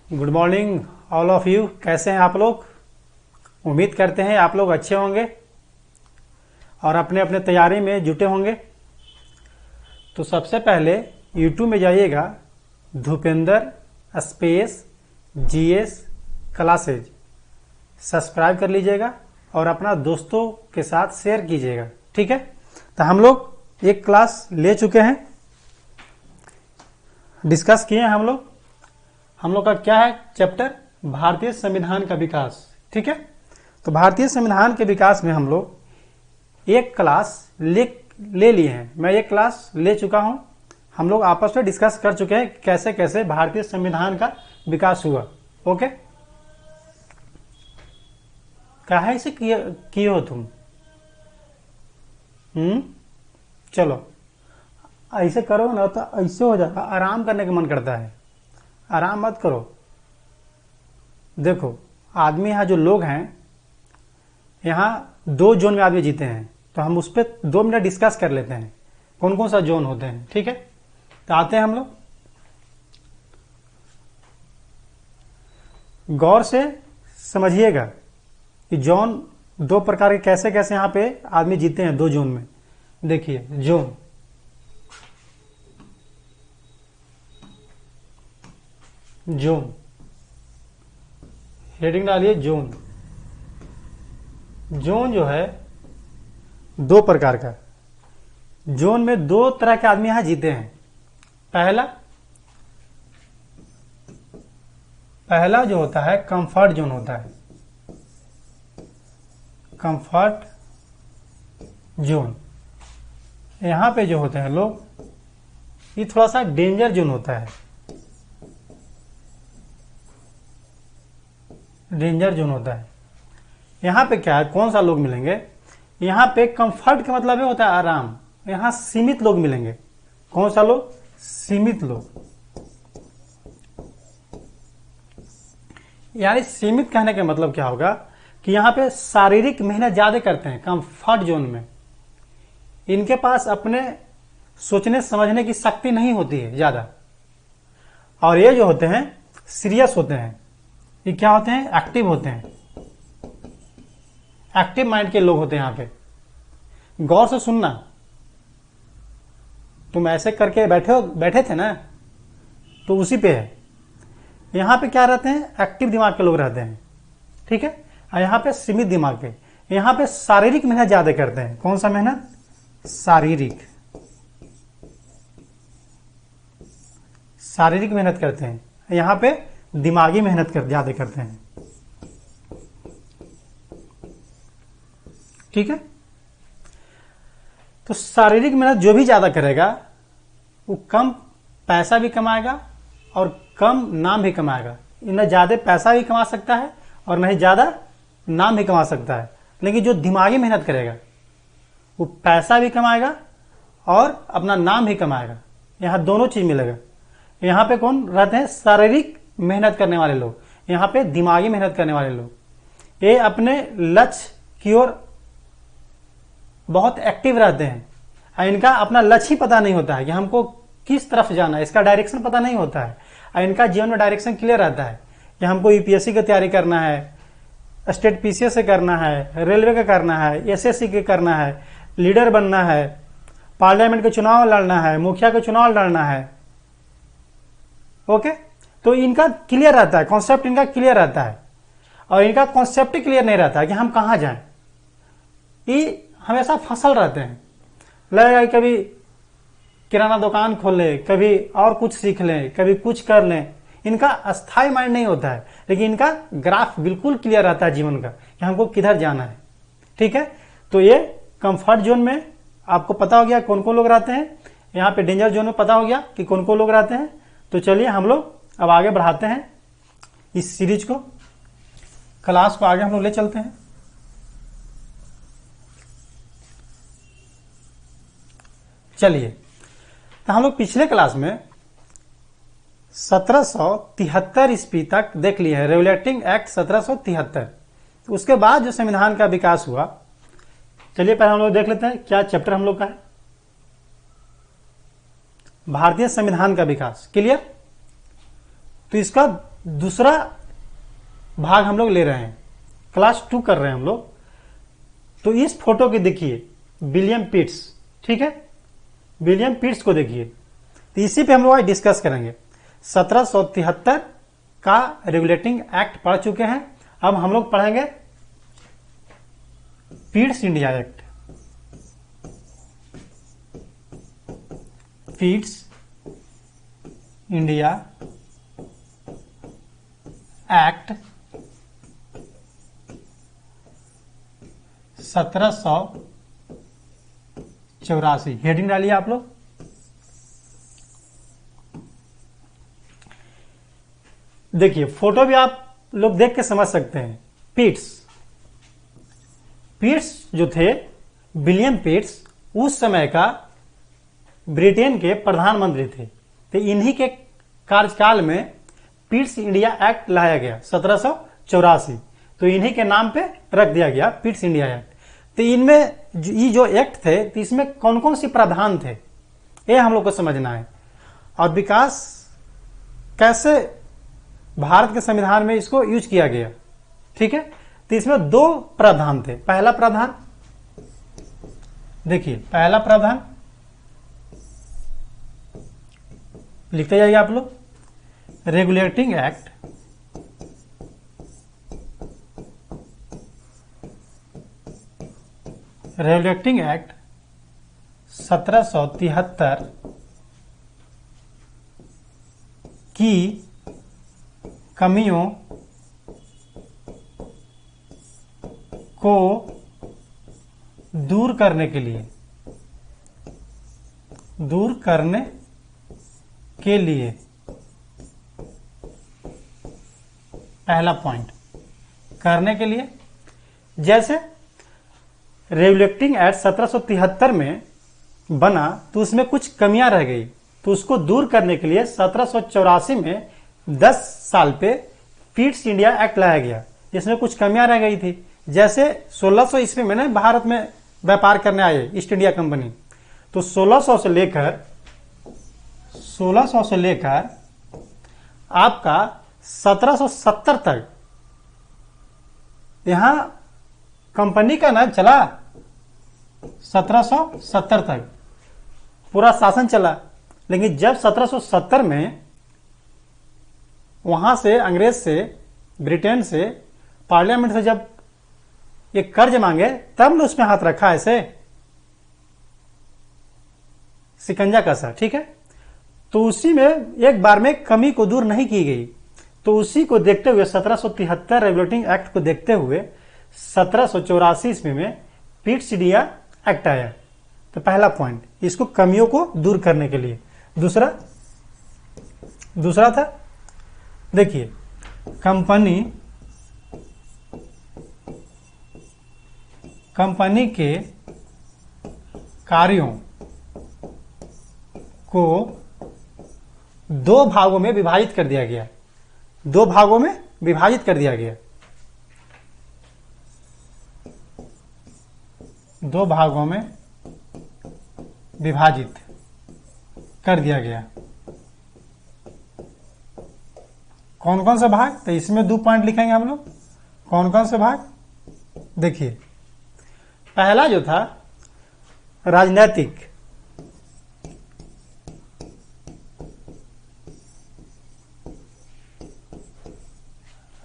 Good morning all of you. कैसे हैं आप लोग? उम्मीद करते हैं आप लोग अच्छे होंगे और अपने अपने तैयारी में जुटे होंगे। तो सबसे पहले YouTube में जाइएगा, धूपेंद्र स्पेस जीएस क्लासेज सब्सक्राइब कर लीजिएगा और अपना दोस्तों के साथ शेयर कीजिएगा। ठीक है, तो हम लोग एक क्लास ले चुके हैं, डिस्कस किए हैं हम लोग का क्या है चैप्टर, भारतीय संविधान का विकास। ठीक है, तो भारतीय संविधान के विकास में हम लोग एक क्लास ले लिए हैं। मैं एक क्लास ले चुका हूं। हम लोग आपस में डिस्कस कर चुके हैं कैसे कैसे भारतीय संविधान का विकास हुआ। ओके, कहा इसे किए हो तुम? चलो ऐसे करो ना तो ऐसे हो जाएगा, आराम करने का मन करता है। आराम मत करो। देखो, आदमी यहाँ जो लोग हैं, यहाँ 2 जोन में आदमी जीते हैं, तो हम उस पर 2 मिनट डिस्कस कर लेते हैं कौन कौन सा जोन होते हैं। ठीक है, तो आते हैं हम लोग। गौर से समझिएगा कि जोन 2 प्रकार के कैसे कैसे यहाँ पे आदमी जीते हैं 2 जोन में। देखिए, जोन हेडिंग डालिए। जोन जो है 2 प्रकार का। जोन में 2 तरह के आदमी यहां जीते हैं। पहला जो होता है कंफर्ट जोन होता है। कंफर्ट जोन, यहां पे जो होते हैं लोग, ये थोड़ा सा डेंजर जोन होता है। डेंजर जोन होता है। यहाँ पे क्या है, कौन सा लोग मिलेंगे? यहाँ पे कंफर्ट का मतलब है होता है आराम। यहाँ सीमित लोग मिलेंगे। कौन सा लोग? सीमित लोग। यानी सीमित कहने का मतलब क्या होगा कि यहाँ पे शारीरिक मेहनत ज्यादा करते हैं कंफर्ट जोन में। इनके पास अपने सोचने समझने की शक्ति नहीं होती है ज्यादा। और ये जो होते हैं सीरियस होते हैं। ये क्या होते हैं? एक्टिव होते हैं। एक्टिव माइंड के लोग होते हैं यहाँ पे। गौर से सुनना। तुम ऐसे करके बैठे थे ना, तो उसी पे है। यहाँ पे क्या रहते हैं? एक्टिव दिमाग के लोग रहते हैं। ठीक है, और यहाँ पे सीमित दिमाग के। यहाँ पे शारीरिक मेहनत ज्यादा करते हैं। कौन सा मेहनत? शारीरिक मेहनत करते हैं। यहाँ पे दिमागी मेहनत ज्यादा करते हैं। ठीक है, तो शारीरिक मेहनत जो भी ज्यादा करेगा वो कम पैसा भी कमाएगा और कम नाम भी कमाएगा। न ज्यादा पैसा भी कमा सकता है और न ही ज्यादा नाम भी कमा सकता है। लेकिन जो दिमागी मेहनत करेगा वो पैसा भी कमाएगा और अपना नाम भी कमाएगा। यहाँ दोनों चीज मिलेगा। यहाँ पे कौन रहते हैं? शारीरिक मेहनत करने वाले लोग। यहाँ पे दिमागी मेहनत करने वाले लोग। ये अपने लक्ष्य की ओर बहुत एक्टिव रहते हैं। इनका अपना लक्ष्य ही पता नहीं होता है कि हमको किस तरफ जाना है। इसका डायरेक्शन पता नहीं होता है। इनका जीवन में डायरेक्शन क्लियर रहता है कि हमको यूपीएससी की तैयारी करना है, स्टेट पीसीएस से करना है, रेलवे का करना है, एसएससी के करना है, लीडर बनना है, पार्लियामेंट के चुनाव लड़ना है, मुखिया के चुनाव लड़ना है। ओके, तो इनका क्लियर रहता है, कॉन्सेप्ट इनका क्लियर रहता है। और इनका कॉन्सेप्ट क्लियर नहीं रहता है कि हम कहां जाएं। ये हमेशा फसल रहते हैं। लगेगा कभी किराना दुकान खोल ले, कभी और कुछ सीख लें, कभी कुछ कर लें। इनका अस्थायी माइंड नहीं होता है, लेकिन इनका ग्राफ बिल्कुल क्लियर रहता है जीवन का कि हमको किधर जाना है। ठीक है, तो ये कंफर्ट जोन में आपको पता हो गया कौन कौन लोग रहते हैं। यहाँ पे डेंजर जोन में पता हो गया कि कौन कौन लोग रहते हैं। तो चलिए हम लोग अब आगे बढ़ाते हैं इस सीरीज को, क्लास को आगे हम लोग ले चलते हैं। चलिए, तो हम लोग पिछले क्लास में 1773 ईस्वी तक देख लिए है, रेगुलेटिंग एक्ट 1773। उसके बाद जो संविधान का विकास हुआ, चलिए पहले हम लोग देख लेते हैं क्या चैप्टर हम लोग का है। भारतीय संविधान का विकास। क्लियर? तो इसका दूसरा भाग हम लोग ले रहे हैं, क्लास 2 कर रहे हैं हम लोग। तो इस फोटो के देखिए विलियम पिट्स, ठीक है, विलियम पिट्स को देखिए। तो इसी पे हम लोग आज डिस्कस करेंगे। 1773 का रेगुलेटिंग एक्ट पढ़ चुके हैं, अब हम लोग पढ़ेंगे Pitt's India act. Pitt's India act 1784। Heading डालिए आप लोग। देखिए फोटो भी आप लोग देख के समझ सकते हैं। पिट्स जो थे, विलियम पिट्स उस समय का ब्रिटेन के प्रधानमंत्री थे। तो इन्हीं के कार्यकाल में पिट्स इंडिया एक्ट लाया गया 1784। तो इन्हीं के नाम पे रख दिया गया पिट्स इंडिया एक्ट। तो इनमें ये जो एक्ट थे, तो इसमें कौन कौन सी प्रावधान थे, ये हम लोग को समझना है। और विकास कैसे भारत के संविधान में इसको यूज किया गया, ठीक है। तो इसमें 2 प्रावधान थे। पहला प्रावधान देखिए, पहला प्रावधान लिखते जाइए आप लोग, रेगुलेटिंग एक्ट रेगुलेटिंग एक्ट 1773 की कमियों को दूर करने के लिए पहला पॉइंट, करने के लिए, जैसे रेगुलेटिंग एक्ट 1773 में बना तो उसमें कुछ कमियां रह गई, तो उसको दूर करने के लिए 1784 में 10 साल पे पिट्स इंडिया एक्ट लाया गया, जिसमें कुछ कमियां रह गई थी। जैसे 1600 ईस्वी में ना भारत में व्यापार करने आए ईस्ट इंडिया कंपनी, तो 1600 से लेकर आपका 1770 तक यहां कंपनी का नाम चला। 1770 तक पूरा शासन चला। लेकिन जब 1770 में वहां से अंग्रेज से, ब्रिटेन से, पार्लियामेंट से जब ये कर्ज मांगे, तब ने उसमें हाथ रखा ऐसे सिकंजा कसा, ठीक है। तो उसी में एक बार में कमी को दूर नहीं की गई। तो उसी को देखते हुए 1773 रेगुलेटिंग एक्ट को देखते हुए 1784 ईस्वी में पिट्स इंडिया एक्ट आया। तो पहला पॉइंट, इसको कमियों को दूर करने के लिए। दूसरा था, देखिए, कंपनी के कार्यों को 2 भागों में विभाजित कर दिया गया। 2 भागों में विभाजित कर दिया गया। 2 भागों में विभाजित कर दिया गया। कौन कौन से भाग? तो इसमें 2 पॉइंट लिखेंगे हम लोग। कौन कौन से भाग? देखिए, पहला जो था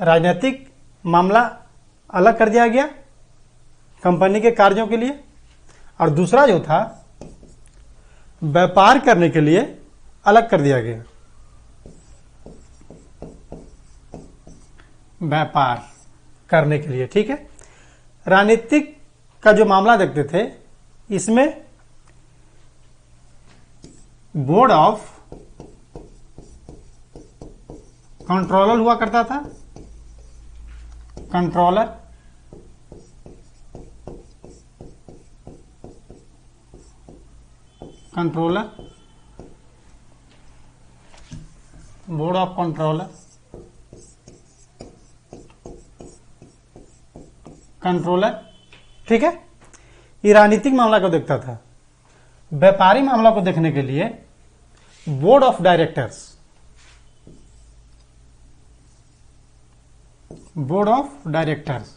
राजनीतिक, मामला अलग कर दिया गया कंपनी के कार्यों के लिए। और दूसरा जो था व्यापार करने के लिए अलग कर दिया गया। व्यापार करने के लिए, ठीक है। राजनीतिक का जो मामला देखते थे, इसमें बोर्ड ऑफ कंट्रोलर हुआ करता था। कंट्रोलर, बोर्ड ऑफ कंट्रोलर, ठीक है। ये राजनीतिक मामला को देखता था। व्यापारी मामला को देखने के लिए board of directors, board of directors.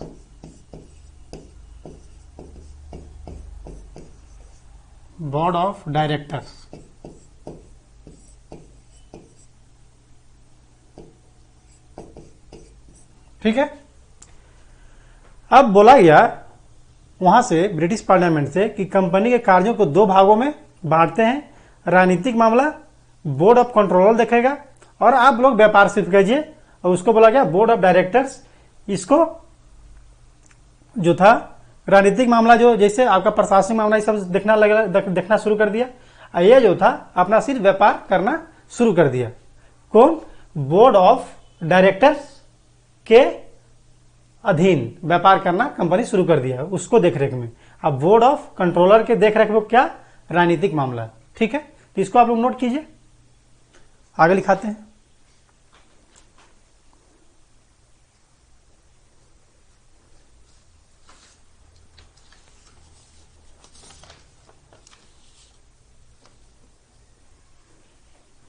Board of directors. ठीक है। अब बोला गया वहां से ब्रिटिश पार्लियामेंट से कि कंपनी के कार्यों को दो भागों में बांटते हैं। राजनीतिक मामला बोर्ड ऑफ कंट्रोलर देखेगा और आप लोग व्यापार सिर्फ कीजिए। और उसको बोला गया बोर्ड ऑफ डायरेक्टर्स। इसको जो था राजनीतिक मामला, जो जैसे आपका प्रशासनिक मामला, ये सब देखना शुरू कर दिया। और ये जो था अपना सिर्फ व्यापार करना शुरू कर दिया। कौन? बोर्ड ऑफ डायरेक्टर्स के अधीन व्यापार करना कंपनी शुरू कर दिया, उसको देखरेख में। अब बोर्ड ऑफ कंट्रोलर के देखरेख में क्या? राजनीतिक मामला। ठीक है, तो इसको आप लोग नोट कीजिए, आगे लिखाते हैं।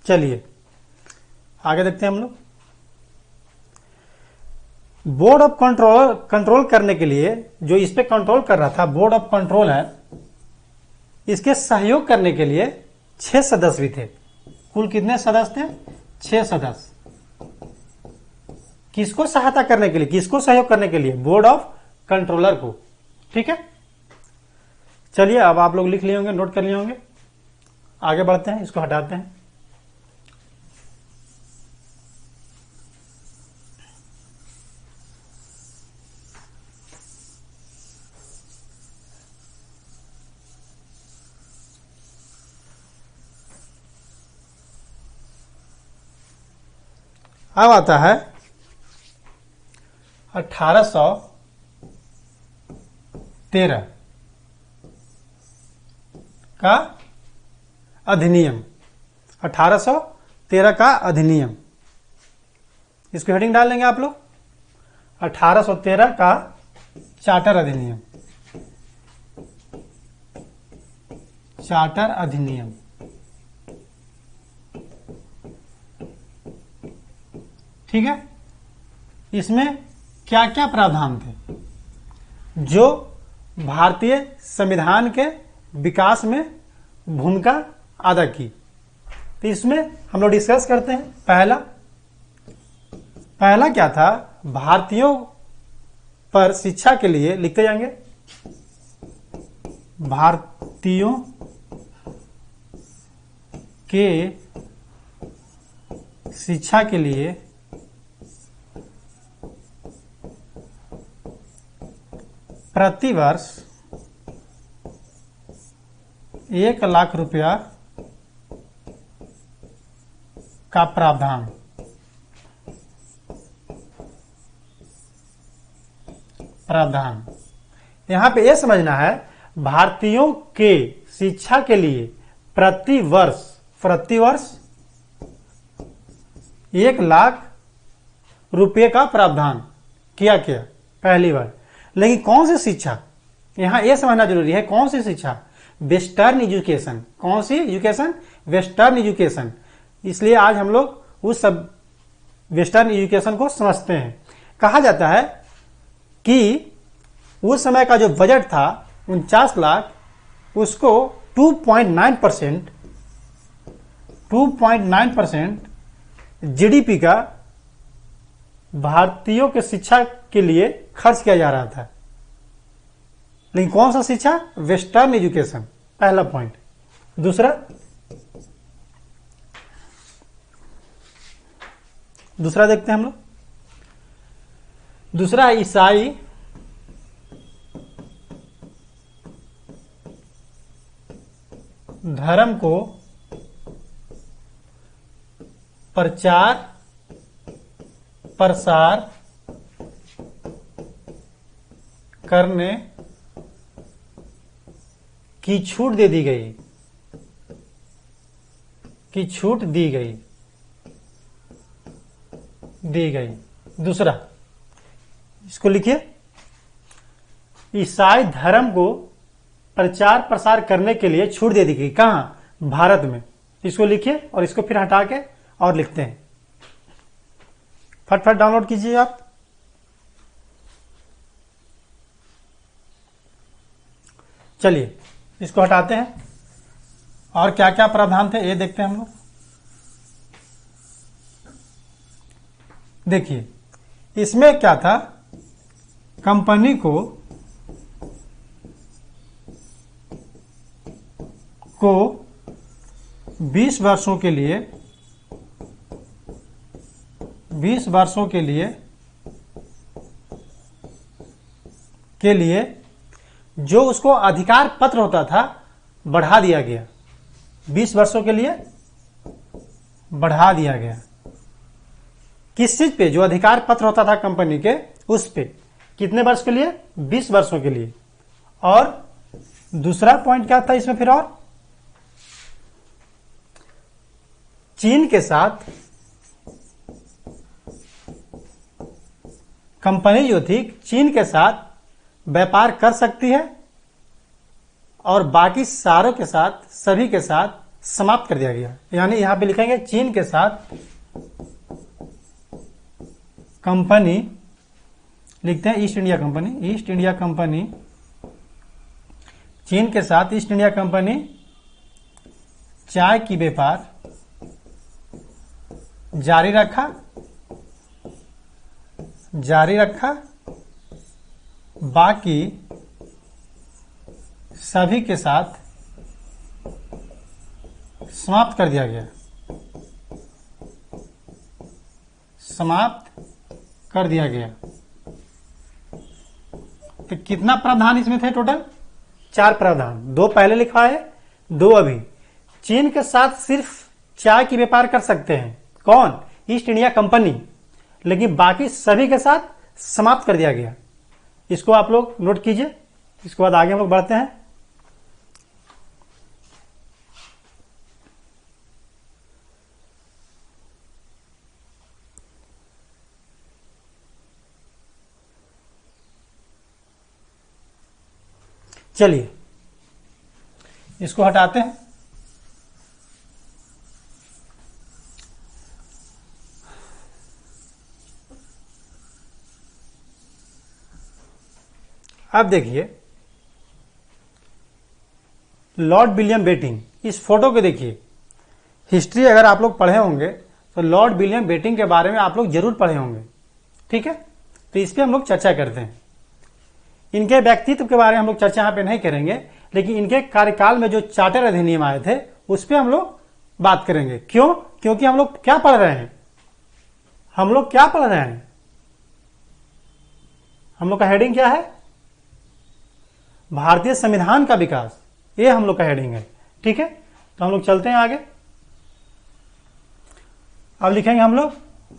चलिए आगे देखते हैं हम लोग। बोर्ड ऑफ कंट्रोल करने के लिए, जो इस पे कंट्रोल कर रहा था, बोर्ड ऑफ कंट्रोल है, इसके सहयोग करने के लिए 6 सदस्य भी थे। कुल कितने सदस्य थे? 6 सदस्य। किसको सहायता करने के लिए, किसको सहयोग करने के लिए? बोर्ड ऑफ कंट्रोलर को। ठीक है, चलिए अब आप लोग लिख लिए होंगे, नोट कर लिए होंगे। आगे बढ़ते हैं, इसको हटाते हैं। अब आता है 1813 का अधिनियम। 1813 का अधिनियम, इसको हेडिंग डाल लेंगे आप लोग। 1813 का चार्टर अधिनियम। चार्टर अधिनियम। ठीक है, इसमें क्या क्या प्रावधान थे जो भारतीय संविधान के विकास में भूमिका अदा की? तो इसमें हम लोग डिस्कस करते हैं। पहला क्या था? भारतीयों पर शिक्षा के लिए, लिखते जाएंगे, भारतीयों के शिक्षा के लिए प्रतिवर्ष 1 लाख रुपया का प्रावधान। यहां पे यह समझना है, भारतीयों के शिक्षा के लिए प्रतिवर्ष 1 लाख रुपये का प्रावधान किया गया पहली बार। लेकिन कौन सी शिक्षा? यहां यह समझना जरूरी है, कौन सी शिक्षा? Western education. कौन सी एजुकेशन? Western education. इसलिए आज हम लोग उस सब वेस्टर्न एजुकेशन को समझते हैं। कहा जाता है कि उस समय का जो बजट था 49 लाख, उसको 2.9% जीडीपी का भारतीयों के शिक्षा के लिए खर्च किया जा रहा था। लेकिन कौन सा शिक्षा? वेस्टर्न एजुकेशन, पहला पॉइंट। दूसरा देखते हैं हम लोग। दूसरा, ईसाई धर्म को प्रचार प्रसार करने की छूट दी गई। दूसरा, इसको लिखिए, ईसाई धर्म को प्रचार प्रसार करने के लिए छूट दे दी गई। कहां? भारत में। इसको लिखिए और इसको फिर हटा के और लिखते हैं। फटाफट डाउनलोड कीजिए आप। चलिए इसको हटाते हैं। और क्या क्या प्रावधान थे ये देखते हैं हम लोग। देखिए इसमें क्या था, कंपनी को 20 वर्षों के लिए 20 वर्षों के लिए जो उसको अधिकार पत्र होता था बढ़ा दिया गया। 20 वर्षों के लिए बढ़ा दिया गया। किस चीज पे? जो अधिकार पत्र होता था कंपनी के, उस पे। कितने वर्ष के लिए? 20 वर्षों के लिए। और दूसरा पॉइंट क्या था इसमें फिर? और चीन के साथ कंपनी जो थी चीन के साथ व्यापार कर सकती है और बाकी सारों के साथ, सभी के साथ समाप्त कर दिया गया। यानी यहां पे लिखेंगे चीन के साथ कंपनी, लिखते हैं east India company. East India company, चीन के साथ ईस्ट इंडिया कंपनी चाय की व्यापार जारी रखा। बाकी सभी के साथ समाप्त कर दिया गया। समाप्त कर दिया गया। तो कितना प्रावधान इसमें थे टोटल? 4 प्रावधान। 2 पहले लिखा है, 2 अभी। चीन के साथ सिर्फ चाय की व्यापार कर सकते हैं। कौन? East India company. लेकिन बाकी सभी के साथ समाप्त कर दिया गया। इसको आप लोग नोट कीजिए। इसके बाद आगे हम लोग बढ़ते हैं। चलिए इसको हटाते हैं। अब देखिए लॉर्ड विलियम बेटिंग, इस फोटो को देखिए। हिस्ट्री अगर आप लोग पढ़े होंगे तो लॉर्ड विलियम बेटिंग के बारे में आप लोग जरूर पढ़े होंगे। ठीक है, तो इस पर हम लोग चर्चा करते हैं। इनके व्यक्तित्व के बारे में हम लोग चर्चा यहाँ पे नहीं करेंगे, लेकिन इनके कार्यकाल में जो चार्टर अधिनियम आए थे उस पर हम लोग बात करेंगे। क्यों? क्योंकि हम लोग क्या पढ़ रहे हैं? हम लोग क्या पढ़ रहे हैं? हम लोग का हेडिंग क्या है? भारतीय संविधान का विकास। ये हम लोग का हेडिंग है। ठीक है, तो हम लोग चलते हैं आगे। अब लिखेंगे हम लोग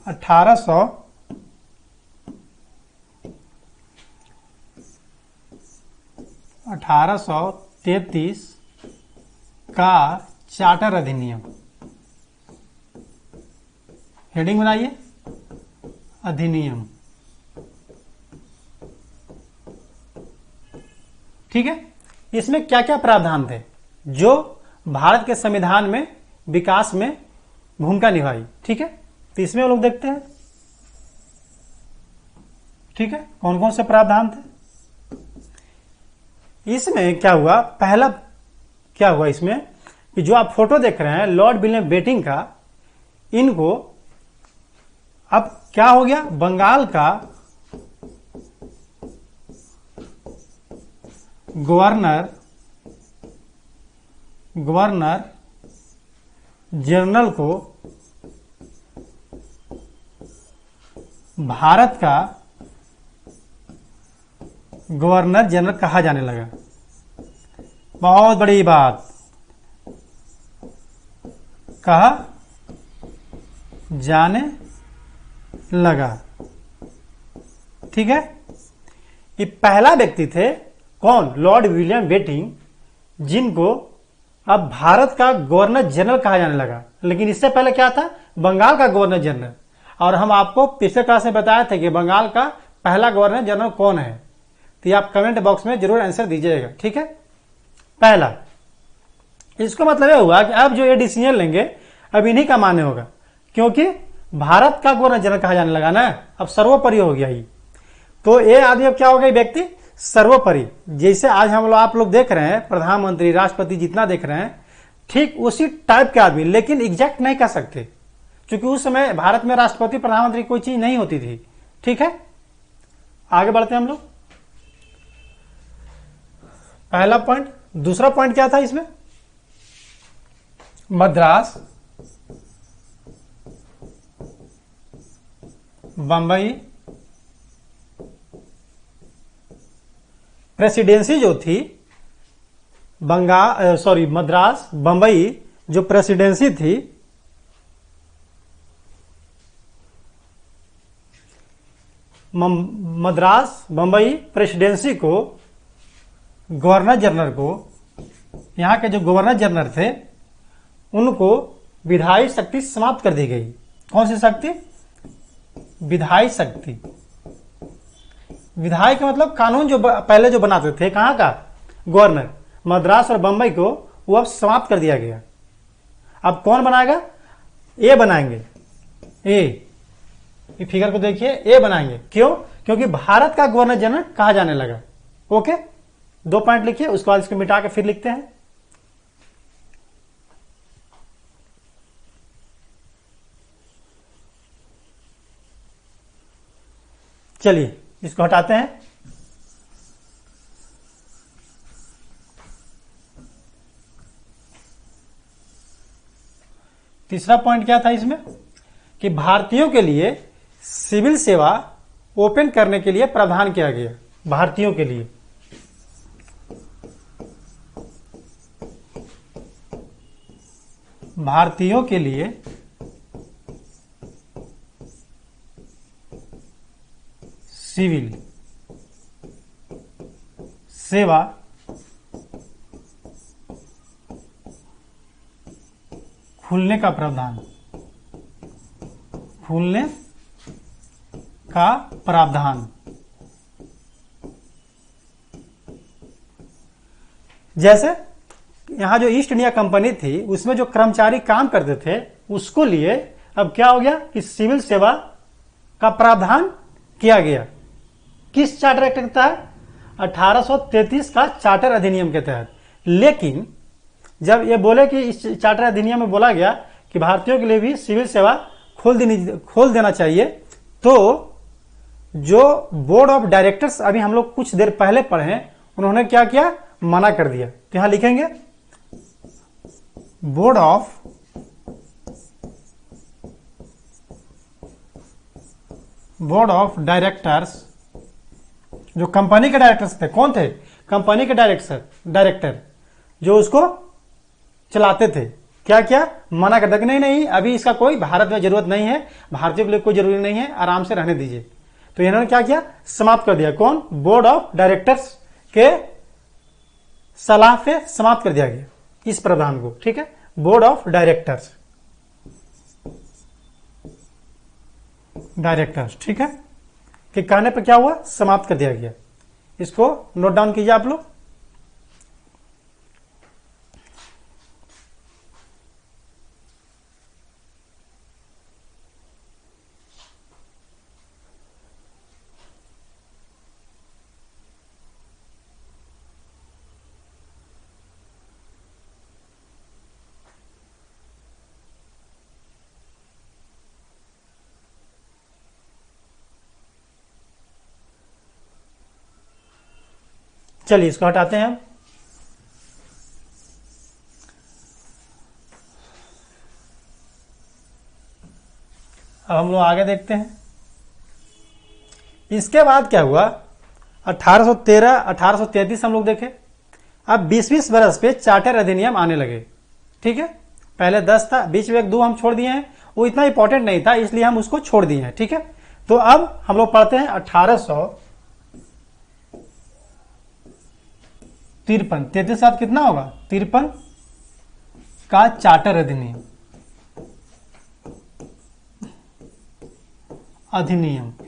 1833 का चार्टर अधिनियम। हेडिंग बनाइए, अधिनियम। ठीक है, इसमें क्या क्या प्रावधान थे जो भारत के संविधान में विकास में भूमिका निभाई। ठीक है, तो इसमें हम लोग देखते हैं। ठीक है, कौन कौन से प्रावधान थे इसमें? क्या हुआ? पहला क्या हुआ इसमें कि जो आप फोटो देख रहे हैं लॉर्ड विलियम बेटिंग का, इनको अब क्या हो गया? बंगाल का गवर्नर जनरल को भारत का गवर्नर जनरल कहा जाने लगा। बहुत बड़ी बात, कहा जाने लगा। ठीक है, ये पहला व्यक्ति थे। कौन? लॉर्ड विलियम बेटिंग, जिनको अब भारत का गवर्नर जनरल कहा जाने लगा। लेकिन इससे पहले क्या था? बंगाल का गवर्नर जनरल। और हम आपको पिछले क्लास में बताया था कि बंगाल का पहला गवर्नर जनरल कौन है। तो आप कमेंट बॉक्स में जरूर आंसर दीजिएगा। ठीक है, पहला। इसका मतलब यह हुआ कि अब जो ये डिसीजन लेंगे अब इन्हीं का मान्य होगा, क्योंकि भारत का गवर्नर जनरल कहा जाने लगा ना, अब सर्वोपरि हो गया ही। तो ये आदमी अब क्या हो गया? व्यक्ति सर्वोपरि, जैसे आज हम लोग आप लोग देख रहे हैं प्रधानमंत्री राष्ट्रपति जितना देख रहे हैं, ठीक उसी टाइप के आदमी, लेकिन एग्जैक्ट नहीं कह सकते क्योंकि उस समय भारत में राष्ट्रपति प्रधानमंत्री कोई चीज नहीं होती थी। ठीक है, आगे बढ़ते हैं हम लोग। पहला पॉइंट। दूसरा पॉइंट क्या था इसमें? मद्रास, बंबई प्रेसिडेंसी जो थी, मद्रास बंबई जो प्रेसिडेंसी थी, मद्रास बंबई प्रेसिडेंसी को गवर्नर जनरल को, यहाँ के जो गवर्नर जनरल थे उनको विधायी शक्ति समाप्त कर दी गई। कौन सी शक्ति? विधायी शक्ति। विधायी का मतलब कानून जो पहले जो बनाते थे, कहाँ का? गवर्नर। मद्रास और बंबई को वो अब समाप्त कर दिया गया। अब कौन बनाएगा? ए बनाएंगे। ये फिगर को देखिए, ए बनाएंगे। क्यों? क्योंकि भारत का गवर्नर जनरल कहा जाने लगा। ओके, 2 पॉइंट लिखिए, उसके बाद इसको मिटा के फिर लिखते हैं। चलिए इसको हटाते हैं। तीसरा पॉइंट क्या था इसमें? कि भारतीयों के लिए सिविल सेवा ओपन करने के लिए प्रावधान किया गया। भारतीयों के लिए सिविल सेवा खुलने का प्रावधान, जैसे यहां जो ईस्ट इंडिया कंपनी थी उसमें जो कर्मचारी काम करते थे उसको लिए अब क्या हो गया कि सिविल सेवा का प्रावधान किया गया। किस चार्टर एक्ट के तहत? 1833 का चार्टर अधिनियम के तहत। लेकिन जब ये बोले कि इस चार्टर अधिनियम में बोला गया कि भारतीयों के लिए भी सिविल सेवा खोल देना चाहिए, तो जो बोर्ड ऑफ डायरेक्टर्स अभी हम लोग कुछ देर पहले पढ़े हैं, उन्होंने क्या किया? मना कर दिया। तो यहां लिखेंगे बोर्ड ऑफ डायरेक्टर्स, जो कंपनी के डायरेक्टर्स थे। कौन थे? कंपनी के डायरेक्टर जो उसको चलाते थे। क्या क्या? मना कर दिया कि नहीं, अभी इसका कोई भारत में जरूरत नहीं है, भारतीयों के लिए कोई जरूरी नहीं है, आराम से रहने दीजिए। तो इन्होंने क्या किया? समाप्त कर दिया। कौन? बोर्ड ऑफ डायरेक्टर्स के सलाह से समाप्त कर दिया गया इस प्रावधान को। ठीक है, बोर्ड ऑफ डायरेक्टर्स। ठीक है, कि कहने पर क्या हुआ? समाप्त कर दिया गया। इसको नोट डाउन कीजिए आप लोग। चलिए इसको हटाते हैं हम। अब हम लोग आगे देखते हैं। इसके बाद क्या हुआ? 1813, 1833 हम लोग देखें। अब 20-20 बरस पे चार्टर अधिनियम आने लगे। ठीक है, पहले 10 था, बीच में 1-2 हम छोड़ दिए हैं, वो इतना इंपॉर्टेंट नहीं था इसलिए हम उसको छोड़ दिए हैं। ठीक है, तो अब हम लोग पढ़ते हैं 1853। 33 साथ कितना होगा? 53 का चार्टर अधिनियम।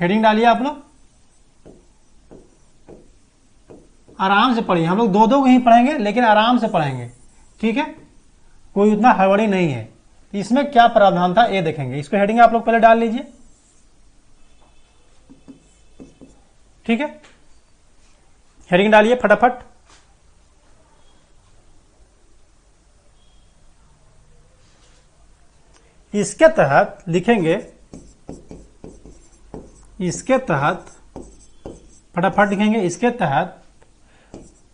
हेडिंग डालिए आप लोग, आराम से पढ़िए। हम लोग 2-2 ही पढ़ेंगे लेकिन आराम से पढ़ेंगे। ठीक है, कोई उतना हड़बड़ी नहीं है। इसमें क्या प्रावधान था ये देखेंगे। इसको हेडिंग आप लोग पहले डाल लीजिए। ठीक है, हेडिंग डालिए फटाफट। इसके तहत लिखेंगे, इसके तहत फटाफट लिखेंगे, इसके तहत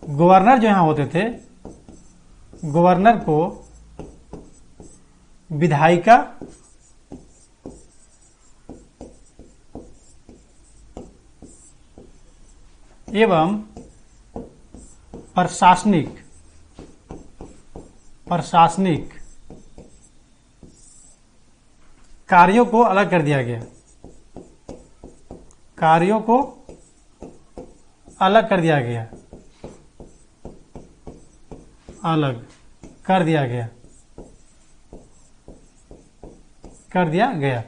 गवर्नर जो यहां होते थे, गवर्नर को विधायिका एवं प्रशासनिक कार्यों को अलग कर दिया गया, कार्यों को अलग कर दिया गया, अलग कर दिया गया, कर दिया गया।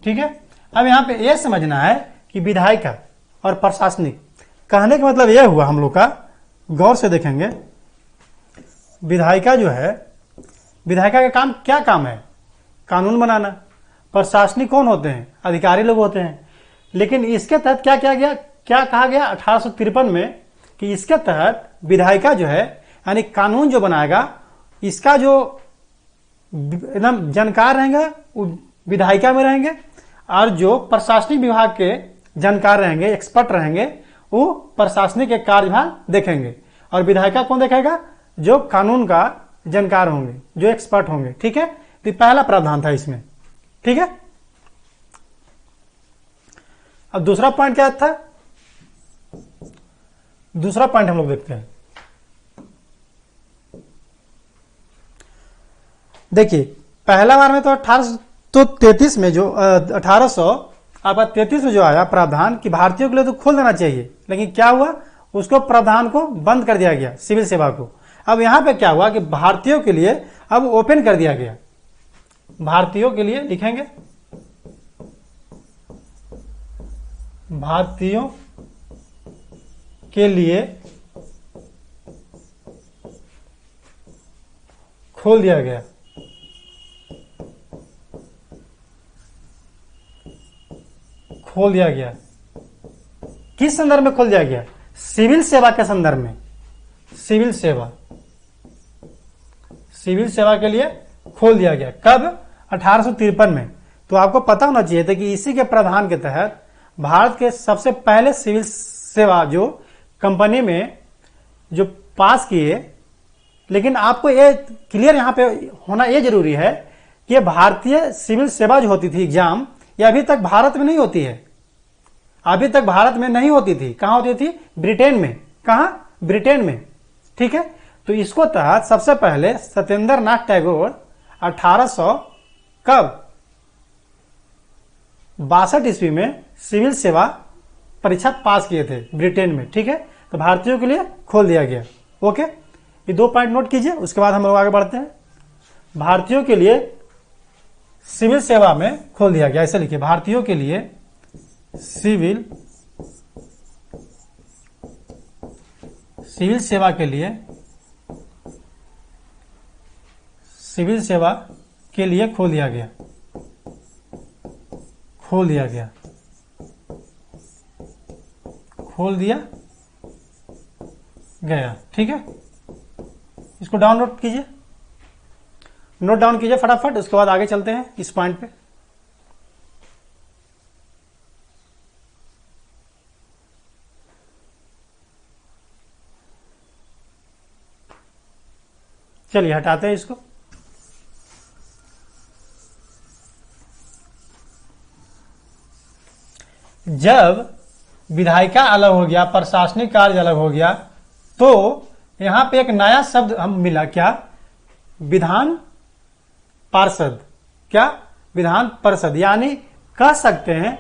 ठीक है, अब यहां पे यह समझना है कि विधायिका और प्रशासनिक, कहने का मतलब यह हुआ हम लोग का, गौर से देखेंगे, विधायिका जो है, विधायिका का काम क्या काम है? कानून बनाना। प्रशासनिक कौन होते हैं? अधिकारी लोग होते हैं। लेकिन इसके तहत क्या किया गया, क्या कहा गया 1853 में कि इसके तहत विधायिका जो है, यानी कानून जो बनाएगा, इसका जो एकदम जानकार रहेंगे वो विधायिका में रहेंगे, और जो प्रशासनिक विभाग के जानकार रहेंगे, एक्सपर्ट रहेंगे, वो प्रशासनिक के कार्यभार देखेंगे। और विधायिका कौन देखेगा? जो कानून का जानकार होंगे, जो एक्सपर्ट होंगे। ठीक है, तो पहला प्रावधान था इसमें। ठीक है, अब दूसरा पॉइंट क्या था? दूसरा पॉइंट हम लोग देखते हैं। देखिए, पहला बार में तो 1833 में जो 1833 में जो आया प्रावधान कि भारतीयों के लिए तो खोल देना चाहिए, लेकिन क्या हुआ, उसको प्रावधान को बंद कर दिया गया, सिविल सेवा को। अब यहां पे क्या हुआ कि भारतीयों के लिए अब ओपन कर दिया गया। भारतीयों के लिए लिखेंगे, भारतीयों के लिए खोल दिया गया। खोल दिया गया किस संदर्भ में खोल दिया गया? सिविल सेवा के संदर्भ में। सिविल सेवा, सिविल सेवा के लिए खोल दिया गया। कब? 1853 में। तो आपको पता होना चाहिए था कि इसी के प्रावधान के तहत भारत के सबसे पहले सिविल सेवा जो कंपनी में जो पास किए। लेकिन आपको ये क्लियर यहां पे होना ये जरूरी है कि भारतीय सिविल सेवा जो होती थी एग्जाम, ये अभी तक भारत में नहीं होती है। अभी तक भारत में नहीं होती थी। कहां होती थी? ब्रिटेन में। कहां? ब्रिटेन में। ठीक है, तो इसको तहत सबसे पहले सत्येंद्र नाथ टैगोर 1800 कब 62 ईस्वी में सिविल सेवा परीक्षा पास किए थे ब्रिटेन में। ठीक है, तो भारतीयों के लिए खोल दिया गया। ओके, ये 2 पॉइंट नोट कीजिए, उसके बाद हम लोग आगे बढ़ते हैं। भारतीयों के लिए सिविल सेवा में खोल दिया गया, ऐसे लिखिए, भारतीयों के लिए सिविल सेवा के लिए, सिविल सेवा के लिए खोल दिया गया। खोल दिया गया, खोल दिया गया। ठीक है, इसको डाउनलोड कीजिए, नोट डाउन कीजिए फटाफट, उसके बाद आगे चलते हैं इस पॉइंट पे। चलिए हटाते हैं इसको। जब विधायिका अलग हो गया, प्रशासनिक कार्य अलग हो गया, तो यहां पे एक नया शब्द हम मिला, क्या? विधान पार्षद। क्या? विधान परिषद। यानी कह सकते हैं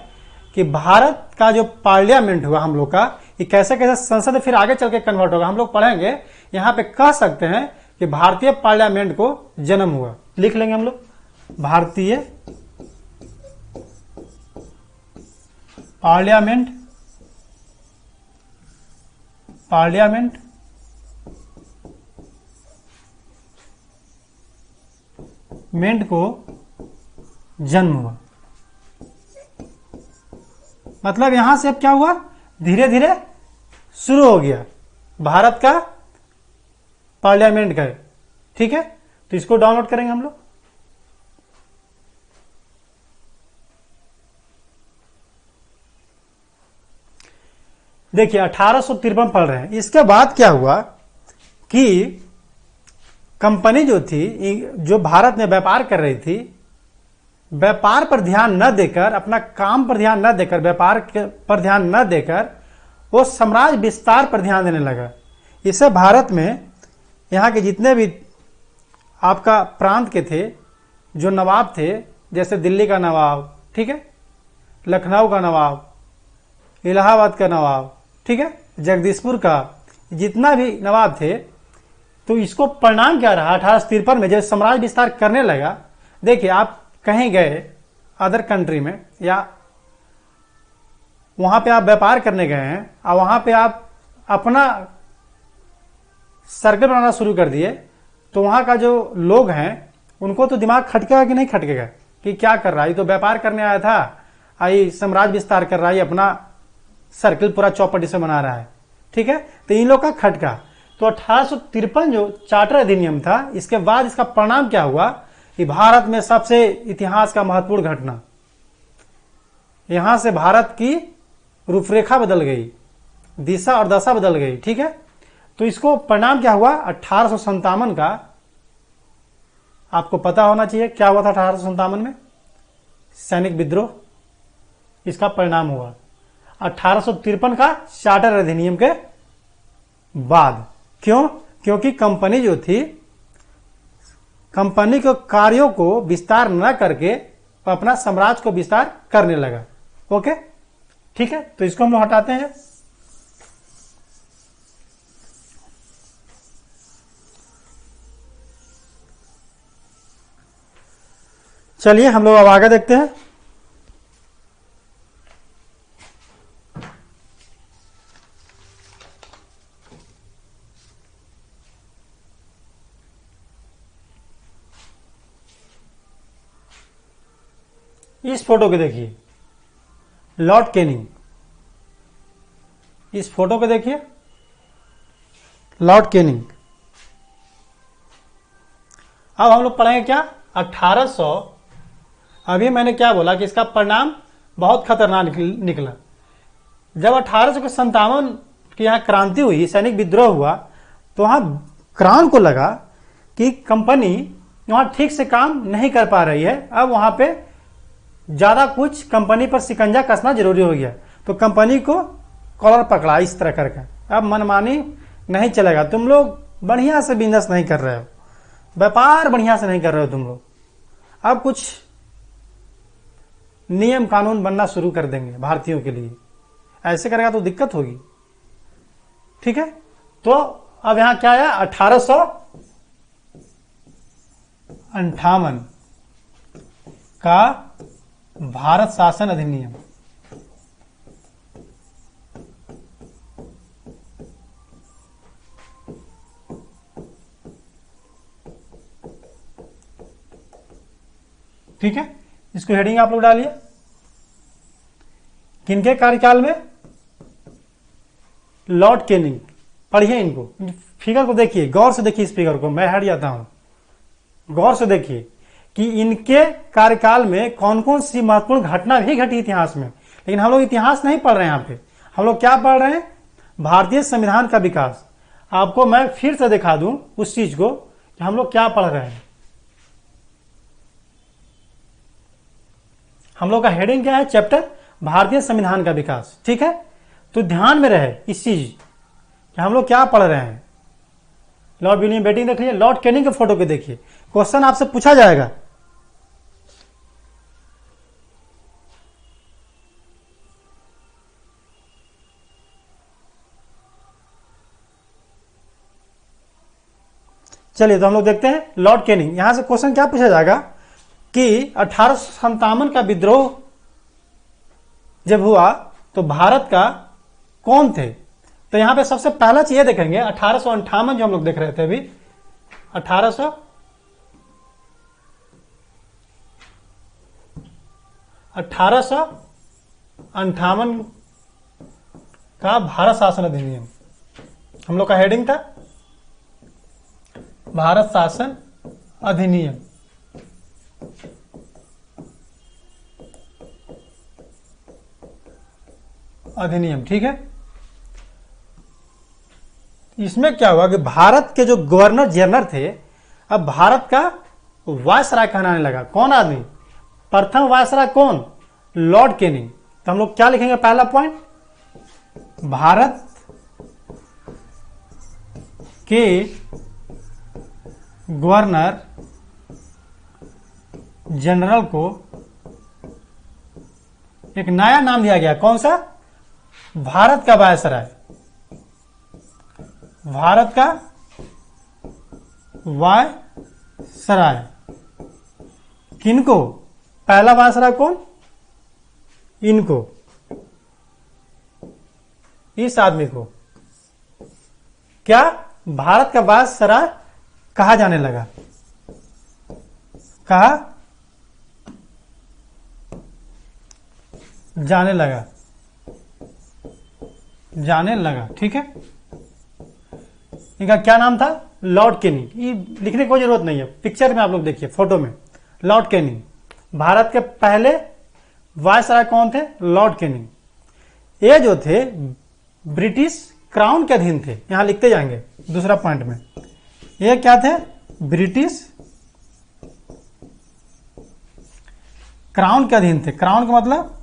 कि भारत का जो पार्लियामेंट हुआ हम लोग का, ये कैसे कैसे संसद फिर आगे चल के कन्वर्ट होगा हम लोग पढ़ेंगे। यहां पे कह सकते हैं कि भारतीय पार्लियामेंट को जन्म हुआ। लिख लेंगे हम लोग, भारतीय पार्लियामेंट, पार्लियामेंट मेंट को जन्म हुआ। मतलब यहां से अब क्या हुआ, धीरे धीरे शुरू हो गया भारत का पार्लियामेंट का। ठीक है, तो इसको डाउनलोड करेंगे हम लोग। देखिए 1853 पढ़ रहे हैं। इसके बाद क्या हुआ कि कंपनी जो थी, जो भारत में व्यापार कर रही थी, व्यापार पर ध्यान न देकर, अपना काम पर ध्यान न देकर, व्यापार पर ध्यान न देकर वो साम्राज्य विस्तार पर ध्यान देने लगा। इससे भारत में यहाँ के जितने भी आपका प्रांत के थे, जो नवाब थे, जैसे दिल्ली का नवाब, ठीक है, लखनऊ का नवाब, इलाहाबाद का नवाब, ठीक है, जगदीशपुर का, जितना भी नवाब थे, तो इसको परिणाम क्या रहा 1853 में जब साम्राज्य विस्तार करने लगा। देखिए आप कहीं गए अदर कंट्री में, या वहां पे आप व्यापार करने गए हैं और वहां पे आप अपना सर्कल बनाना शुरू कर दिए, तो वहां का जो लोग हैं उनको तो दिमाग खटकेगा कि नहीं खटकेगा कि क्या कर रहा है, ये तो व्यापार करने आया था, आई साम्राज्य विस्तार कर रहा है, अपना सर्कल पूरा चौपटी से बना रहा है। ठीक है, तो इन लोग का खटका। तो 1853 जो चार्टर अधिनियम था, इसके बाद इसका परिणाम क्या हुआ कि भारत में सबसे इतिहास का महत्वपूर्ण घटना, यहां से भारत की रूपरेखा बदल गई, दिशा और दशा बदल गई। ठीक है, तो इसको परिणाम क्या हुआ 1857 का, आपको पता होना चाहिए क्या हुआ था 1857 में, सैनिक विद्रोह, इसका परिणाम हुआ 1853 का चार्टर अधिनियम के बाद। क्यों? क्योंकि कंपनी जो थी, कंपनी के कार्यों को विस्तार न करके अपना साम्राज्य को विस्तार करने लगा। ओके, ठीक है, तो इसको हम लोग हटाते हैं। चलिए हम लोग अब आगे देखते हैं। इस फोटो को देखिए, लॉर्ड कैनिंग, इस फोटो को देखिए, लॉर्ड कैनिंग। अब हम लोग पढ़ेंगे क्या 1800, अभी मैंने क्या बोला कि इसका परिणाम बहुत खतरनाक निकला। जब 1857 की यहाँ क्रांति हुई, सैनिक विद्रोह हुआ, तो वहां क्राउन को लगा कि कंपनी वहां ठीक से काम नहीं कर पा रही है, अब वहां पे ज्यादा कुछ कंपनी पर शिकंजा कसना जरूरी हो गया। तो कंपनी को कॉलर पकड़ा इस तरह करके, अब मनमानी नहीं चलेगा, तुम लोग बढ़िया से बिजनेस नहीं कर रहे हो, व्यापार बढ़िया से नहीं कर रहे हो तुम लोग, अब कुछ नियम कानून बनना शुरू कर देंगे भारतीयों के लिए, ऐसे करेगा तो दिक्कत होगी। ठीक है, तो अब यहां क्या है 1858 का भारत शासन अधिनियम। ठीक है, इसको हेडिंग आप लोग डालिए। किनके कार्यकाल में? Lord Canning. पढ़िए इनको, फिगर को देखिए, गौर से देखिए इस फिगर को, मैं हट जाता हूं, गौर से देखिए कि इनके कार्यकाल में कौन कौन सी महत्वपूर्ण घटना भी घटी इतिहास में। लेकिन हम लोग इतिहास नहीं पढ़ रहे हैं, यहाँ पे हम लोग क्या पढ़ रहे हैं, भारतीय संविधान का विकास। आपको मैं फिर से दिखा दूं उस चीज को कि हम लोग क्या पढ़ रहे हैं। हम लोग का हेडिंग क्या है, चैप्टर भारतीय संविधान का विकास। ठीक है, तो ध्यान में रहे इस चीज कि हम लोग क्या पढ़ रहे हैं। लॉर्ड विलियम बेटिंग देख लीजिए, लॉर्ड कैनिंग के फोटो पे देखिए, क्वेश्चन आपसे पूछा जाएगा। चलिए तो हम लोग देखते हैं लॉर्ड कैनिंग। यहां से क्वेश्चन क्या पूछा जाएगा कि 1857 का विद्रोह जब हुआ तो भारत का कौन थे। तो यहां पे सबसे पहला चीज देखेंगे 1858 जो हम लोग देख रहे थे अभी, 1858 का भारत शासन अधिनियम। हम लोग का हेडिंग था भारत शासन अधिनियम। अधिनियम, ठीक है। इसमें क्या हुआ कि भारत के जो गवर्नर जनरल थे, अब भारत का वायसराय कहलाने लगा। कौन आदमी? प्रथम वायसराय कौन? Lord Canning. तो हम लोग क्या लिखेंगे? पहला पॉइंट, भारत के गवर्नर जनरल को एक नया नाम दिया गया। कौन सा? भारत का वायसराय। भारत का वायसराय। किनको? पहला वायसराय कौन? इनको, इस आदमी को क्या भारत का वायसराय कहा जाने लगा। कहा जाने लगा, जाने लगा, ठीक है। इनका क्या नाम था? Lord Canning. ये लिखने की कोई जरूरत नहीं है, पिक्चर में आप लोग देखिए, फोटो में लॉर्ड कैनिंग। भारत के पहले वायसराय कौन थे? Lord Canning. ये जो थे ब्रिटिश क्राउन के अधीन थे। यहां लिखते जाएंगे दूसरा पॉइंट में। ये क्या थे? ब्रिटिश क्राउन के अधीन थे। क्राउन का मतलब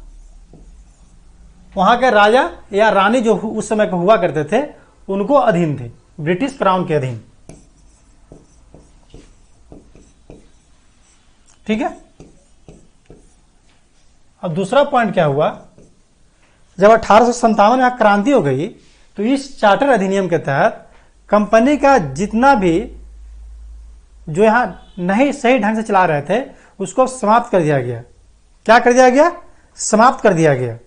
वहां के राजा या रानी जो उस समय को हुआ करते थे, उनको अधीन थे, ब्रिटिश क्राउन के अधीन, ठीक है। अब दूसरा पॉइंट क्या हुआ? जब 1857 में क्रांति हो गई, तो इस चार्टर अधिनियम के तहत कंपनी का जितना भी जो यहां नहीं सही ढंग से चला रहे थे, उसको समाप्त कर दिया गया। क्या कर दिया गया? समाप्त कर दिया गया।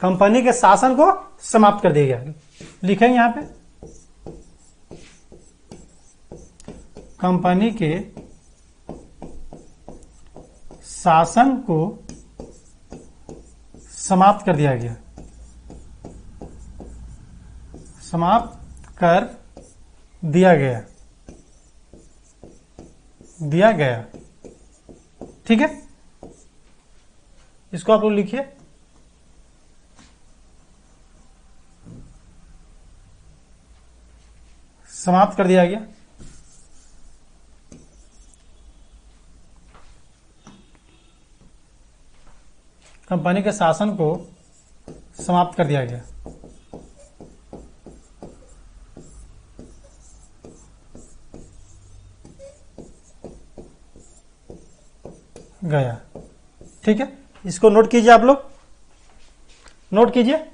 कंपनी के शासन को समाप्त कर दिया गया। लिखेंगे यहां पे, कंपनी के शासन को समाप्त कर दिया गया। समाप्त कर दिया गया, दिया गया, ठीक है। इसको आप लोग लिखिए, समाप्त कर दिया गया। कंपनी के शासन को समाप्त कर दिया गया। गया, ठीक है। इसको नोट कीजिए, आप लोग नोट कीजिए।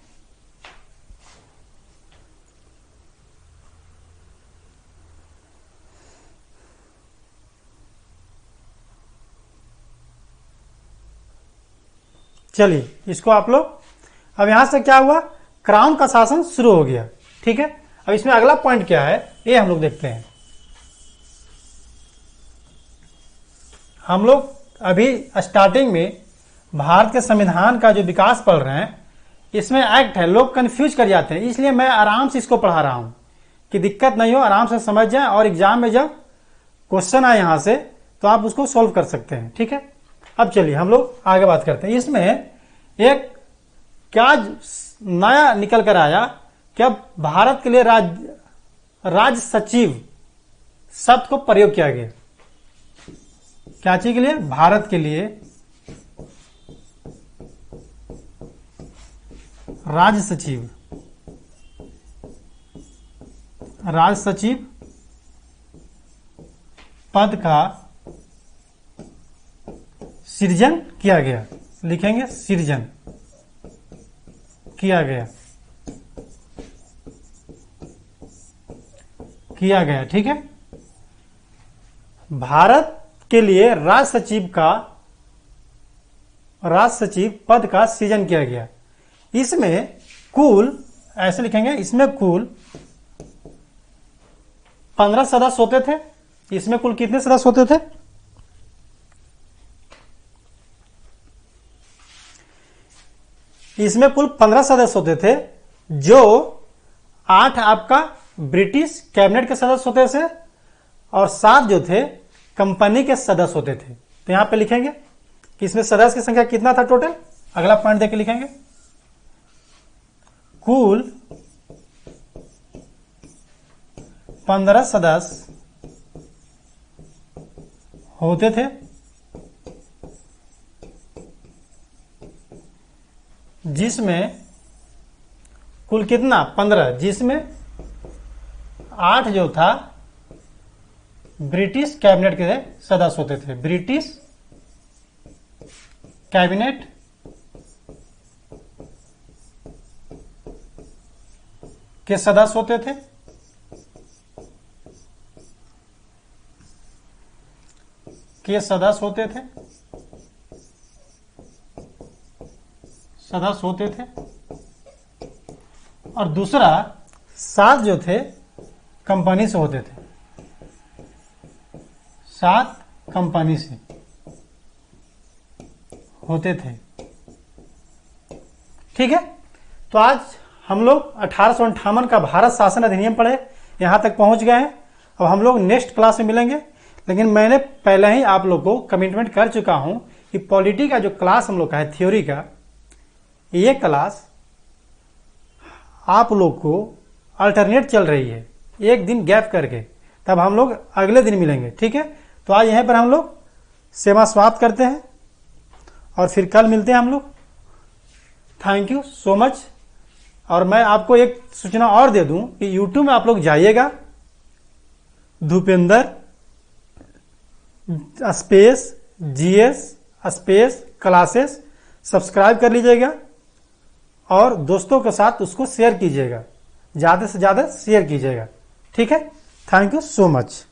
चलिए, इसको आप लोग, अब यहां से क्या हुआ? क्राउन का शासन शुरू हो गया, ठीक है। अब इसमें अगला पॉइंट क्या है, ये हम लोग देखते हैं। हम लोग अभी स्टार्टिंग में भारत के संविधान का जो विकास पढ़ रहे हैं, इसमें एक्ट है, लोग कंफ्यूज कर जाते हैं, इसलिए मैं आराम से इसको पढ़ा रहा हूं कि दिक्कत नहीं हो, आराम से समझ जाए, और एग्जाम में जब क्वेश्चन आए यहां से तो आप उसको सोल्व कर सकते हैं, ठीक है। अब चलिए हम लोग आगे बात करते हैं। इसमें एक क्या नया निकल कर आया, क्या भारत के लिए राज्य सचिव शब्द को प्रयोग किया गया। क्या चीज के लिए? भारत के लिए राज्य सचिव, राज्य सचिव पद का सृजन किया गया। लिखेंगे सृजन किया गया, किया गया, ठीक है। भारत के लिए राज्य सचिव पद का सृजन किया गया। इसमें कुल, ऐसे लिखेंगे, इसमें कुल 15 सदस्य होते थे। इसमें कुल कितने सदस्य होते थे? इसमें कुल 15 सदस्य होते थे, जो 8 आपका ब्रिटिश कैबिनेट के सदस्य होते थे और 7 जो थे कंपनी के सदस्य होते थे। तो यहां पे लिखेंगे कि इसमें सदस्य की संख्या कितना था टोटल। अगला पॉइंट देके लिखेंगे कुल 15 सदस्य होते थे, जिसमें कुल कितना 15, जिसमें 8 जो था ब्रिटिश कैबिनेट के सदस्य होते थे। ब्रिटिश कैबिनेट के सदस्य होते थे। सदस्य होते थे और दूसरा 7 जो थे कंपनी से होते थे। 7 कंपनी से होते थे। ठीक है, तो आज हम लोग 1858 का भारत शासन अधिनियम पढ़े, यहां तक पहुंच गए हैं। अब हम लोग नेक्स्ट क्लास में मिलेंगे, लेकिन मैंने पहले ही आप लोग को कमिटमेंट कर चुका हूं कि पॉलिटी का जो क्लास हम लोग का है थ्योरी का, ये क्लास आप लोग को अल्टरनेट चल रही है, एक दिन गैप करके, तब हम लोग अगले दिन मिलेंगे। ठीक है, तो आज यहीं पर हम लोग सेवा समाप्त करते हैं और फिर कल मिलते हैं हम लोग। Thank you so much. और मैं आपको एक सूचना और दे दूं कि YouTube में आप लोग जाइएगा, Bhupendra space GS space classes subscribe कर लीजिएगा और दोस्तों के साथ उसको शेयर कीजिएगा, ज़्यादा से ज़्यादा शेयर कीजिएगा। ठीक है, थैंक यू सो मच।